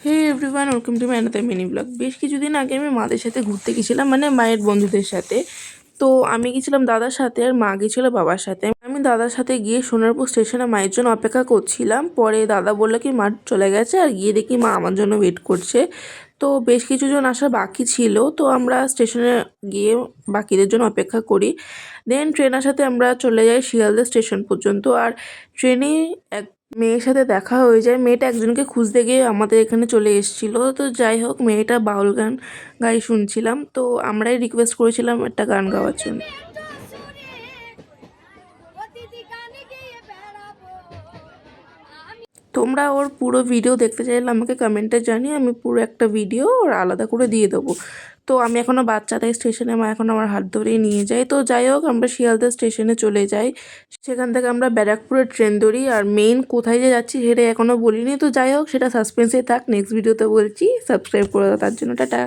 Hey everyone, welcome to my another mini blog. বেশ কিছুদিন আগে আমি মাদের সাথে ঘুরতে গেছিলাম, মানে মায়ের বন্ধুদের সাথে। তো আমি গেছিলাম দাদার সাথে আর মা গেছিলো বাবার সাথে। আমি দাদার সাথে গিয়ে সোনারপুর স্টেশনে মায়ের জন্য অপেক্ষা করছিলাম। পরে দাদা বললো কি মা চলে গেছে, আর গিয়ে দেখি মা আমার জন্য ওয়েট করছে। তো বেশ কিছুজন আসা বাকি ছিল, তো আমরা স্টেশনে গিয়ে বাকিদের জন্য অপেক্ষা করি। দেন ট্রেন আসাতে আমরা চলে যাই শিয়ালদা স্টেশন পর্যন্ত। আর ট্রেনে এক মেয়ের সাথে দেখা হয়ে যায়। মেয়েটা একজনকে খুঁজতে গিয়ে আমাদের এখানে চলে এসেছিলো। তো যাই হোক, মেয়েটা বাউল গান গাই শুনছিলাম, তো আমরাই রিকোয়েস্ট করেছিলাম একটা গান গাওয়ার জন্য। তোমরা ওর পুরো ভিডিও দেখতে চাইলে আমাকে কমেন্টে জানিয়ে আমি পুরো একটা ভিডিও ওর আলাদা করে দিয়ে দেবো। তো আমি এখনও বাচ্চা, তাই স্টেশনে মা এখন আমার হাত ধরেই নিয়ে যায়। তো যাই হোক, আমরা শিয়ালদা স্টেশনে চলে যাই। সেখান থেকে আমরা ব্যারাকপুরের ট্রেন ধরি। আর মেইন কোথায় যে যাচ্ছি সেটা এখনও বলিনি। তো যাই হোক, সেটা সাসপেন্সে থাক, নেক্সট ভিডিওতে বলছি। সাবস্ক্রাইব করে দাও তার জন্য। টাটা।